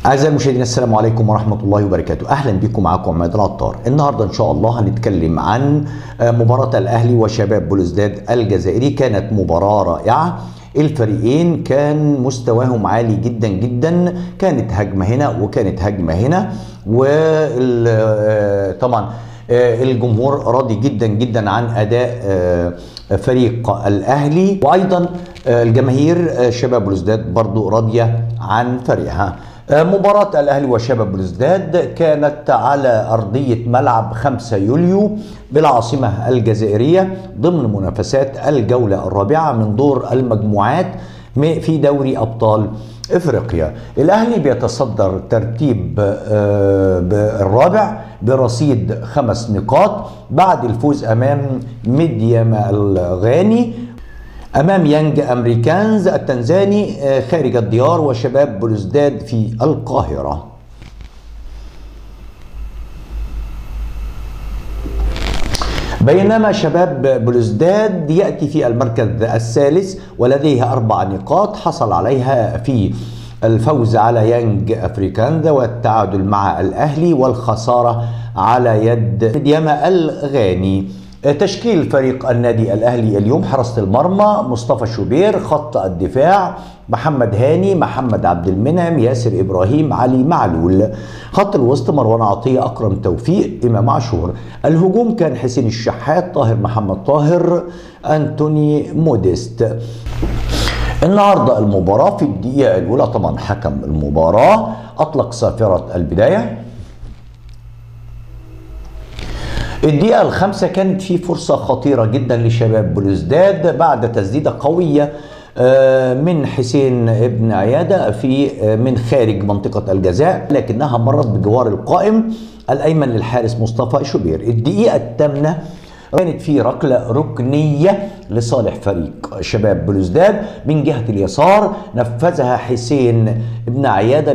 أعزائي المشاهدين، السلام عليكم ورحمة الله وبركاته. أهلا بكم، معكم عماد العطار. النهاردة إن شاء الله هنتكلم عن مباراة الأهلي وشباب بلوزداد الجزائري. كانت مباراة رائعة، الفريقين كان مستواهم عالي جدا جدا، كانت هجمة هنا وكانت هجمة هنا، وطبعا الجمهور راضي جدا جدا عن أداء فريق الأهلي، وأيضا الجماهير شباب بلوزداد برضو راضية عن فريقها. مباراة الأهلي وشباب بلوزداد كانت على أرضية ملعب 5 يوليو بالعاصمة الجزائرية ضمن منافسات الجولة الرابعة من دور المجموعات في دوري أبطال إفريقيا. الأهلي بيتصدر ترتيب الرابع برصيد 5 نقاط بعد الفوز أمام ميدياما الغاني، أمام يانج أمريكانز التنزاني خارج الديار، وشباب بلوزداد في القاهرة. بينما شباب بلوزداد يأتي في المركز الثالث ولديه 4 نقاط حصل عليها في الفوز على يانج أفريكانز والتعادل مع الأهلي والخسارة على يد ميدياما الغاني. تشكيل فريق النادي الأهلي اليوم: حراسة المرمى مصطفى شوبير، خط الدفاع محمد هاني، محمد عبد المنعم، ياسر إبراهيم، علي معلول، خط الوسط مروان عطية، أكرم توفيق، إمام عاشور. الهجوم كان حسين الشحات، طاهر محمد طاهر، أنتوني موديست. النهارده المباراة في الدقيقة الأولى طبعا حكم المباراة أطلق صافرة البداية. الدقيقة الخامسة كانت في فرصة خطيرة جدا لشباب بلوزداد بعد تسديدة قوية من حسين ابن عيادة من خارج منطقة الجزاء، لكنها مرت بجوار القائم الأيمن للحارس مصطفى شوبير. الدقيقة الثامنة كانت في ركلة ركنية لصالح فريق شباب بلوزداد من جهة اليسار، نفذها حسين ابن عيادة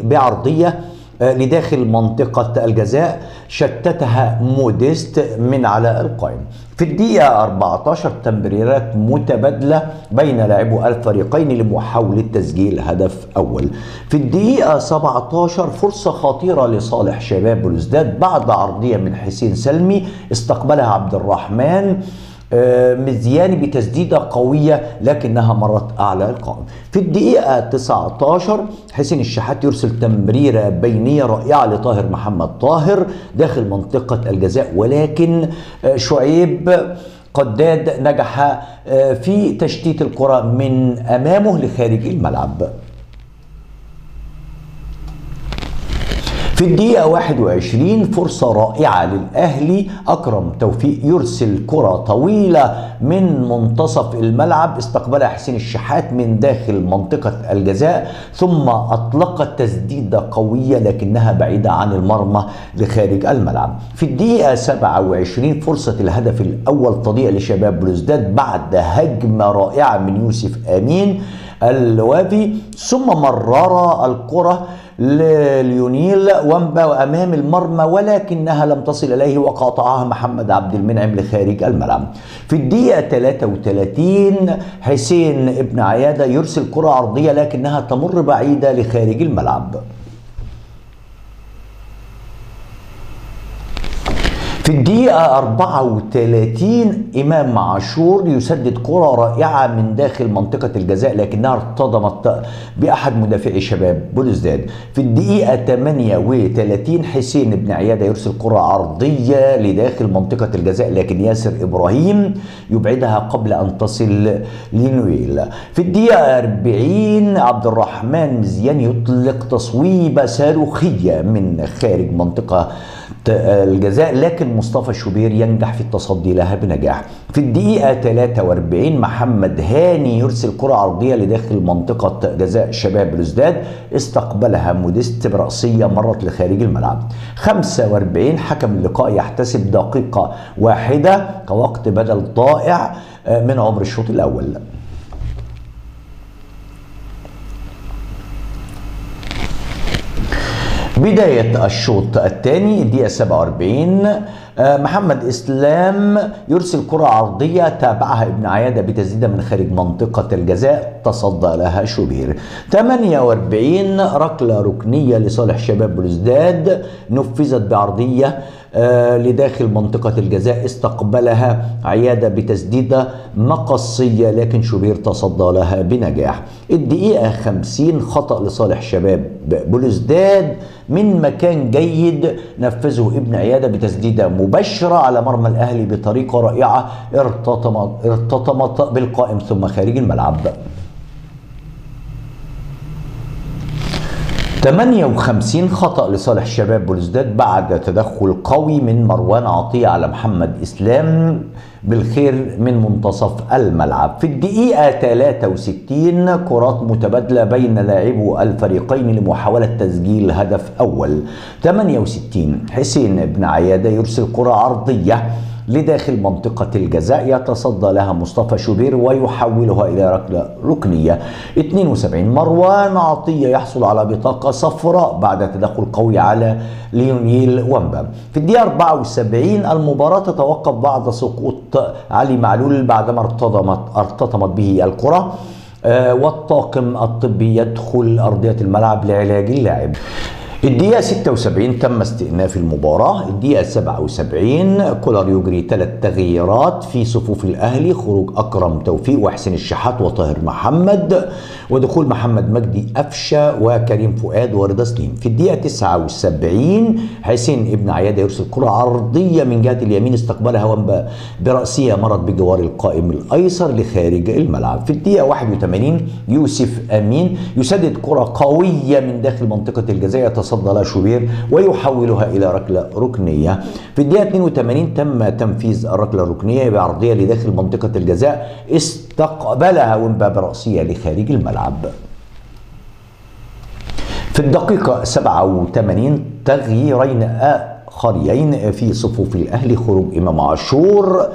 بعرضية لداخل منطقة الجزاء، شتتها موديست من على القائم. في الدقيقة 14 تمريرات متبادلة بين لاعبو الفريقين لمحاولة تسجيل هدف أول. في الدقيقة 17 فرصة خطيرة لصالح شباب بلوزداد بعد عرضية من حسين سلمي استقبلها عبد الرحمن مزياني بتسديدة قوية لكنها مرت أعلى القائم. في الدقيقة 19 حسين الشحات يرسل تمريرة بينية رائعة لطاهر محمد طاهر داخل منطقة الجزاء، ولكن شعيب قداد نجح في تشتيت الكرة من أمامه لخارج الملعب. في الدقيقة 21 فرصة رائعة للأهلي، أكرم توفيق يرسل كرة طويلة من منتصف الملعب استقبلها حسين الشحات من داخل منطقة الجزاء، ثم أطلقت تسديدة قوية لكنها بعيدة عن المرمى لخارج الملعب. في الدقيقة 27 فرصة الهدف الأول تضيع لشباب بلوزداد بعد هجمة رائعة من يوسف أمين الوافي، ثم مرر الكرة لليونيل وامبا امام المرمى ولكنها لم تصل اليه وقاطعها محمد عبد المنعم لخارج الملعب. في الدقيقه 33 حسين ابن عياده يرسل كره عرضيه لكنها تمر بعيده لخارج الملعب. في الدقيقة 34 إمام عاشور يسدد كرة رائعة من داخل منطقة الجزاء لكنها ارتطمت بأحد مدافعي شباب بلوزداد. في الدقيقة 38 حسين بن عيادة يرسل كرة عرضية لداخل منطقة الجزاء لكن ياسر إبراهيم يبعدها قبل أن تصل لنويل. في الدقيقة 40 عبد الرحمن مزيان يطلق تصويبة صاروخية من خارج منطقة الجزاء لكن مصطفى شوبير ينجح في التصدي لها بنجاح. في الدقيقة 43 محمد هاني يرسل كرة عرضية لداخل منطقة جزاء شباب بلوزداد استقبلها موديست برأسية مرت لخارج الملعب. 45 حكم اللقاء يحتسب دقيقة واحدة كوقت بدل ضائع من عمر الشوط الأول. بداية الشوط الثاني الدقيقة 47 محمد إسلام يرسل كرة عرضية تابعها ابن عيادة بتسديدة من خارج منطقة الجزاء تصدى لها شوبير. 48 ركلة ركنية لصالح شباب بلوزداد نفذت بعرضية لداخل منطقة الجزاء استقبلها عيادة بتسديدة مقصية لكن شوبير تصدى لها بنجاح. الدقيقة 50 خطأ لصالح شباب بلوزداد من مكان جيد نفذه ابن عيادة بتسديدة مباشرة على مرمى الأهلي بطريقة رائعة ارتطمت بالقائم ثم خارج الملعب. 58 خطأ لصالح شباب بلوزداد بعد تدخل قوي من مروان عطية على محمد إسلام بالخير من منتصف الملعب. في الدقيقة 63 كرات متبادلة بين لاعبو الفريقين لمحاولة تسجيل هدف أول. 68 حسين بن عيادة يرسل كرة عرضية لداخل منطقة الجزاء يتصدى لها مصطفى شوبير ويحولها إلى ركلة ركنية. 72 مروان عطية يحصل على بطاقة صفراء بعد تدخل قوي على ليونيل وامبا. في الدقيقة 74 المباراة تتوقف بعد سقوط علي معلول بعدما ارتطمت به الكرة والطاقم الطبي يدخل أرضية الملعب لعلاج اللاعب. الدقيقة 76 تم استئناف المباراة. الدقيقة 77 كولر يجري 3 تغييرات في صفوف الأهلي: خروج أكرم توفيق وحسين الشحات وطاهر محمد ودخول محمد مجدي أفشة وكريم فؤاد ورضا سليم. في الدقيقة 79 حسين ابن عيادة يرسل كرة عرضية من جهة اليمين استقبلها وامبا برأسية مرت بجوار القائم الأيسر لخارج الملعب. في الدقيقة 81 يوسف أمين يسدد كرة قوية من داخل منطقة الجزاء يتصدى لها شوبير ويحولها إلى ركلة ركنية. في الدقيقة 82 تم تنفيذ الركلة الركنية بعرضية لداخل منطقة الجزاء استقبلها وامبا برأسية لخارج الملعب. في الدقيقة 87 تغييرين آخرين في صفوف الأهلي: خروج إمام عاشور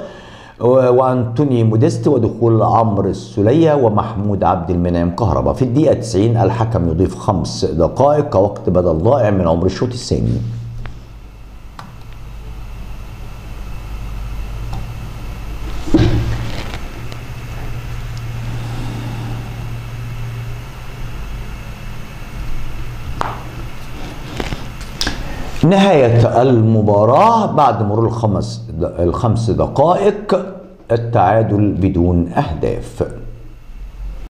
وأنتوني موديست ودخول عمرو السولية ومحمود عبد المنعم كهربا. في الدقيقة 90 الحكم يضيف 5 دقائق كوقت بدل ضائع من عمر الشوط الثاني. نهاية المباراة بعد مرور الخمس دقائق التعادل بدون أهداف.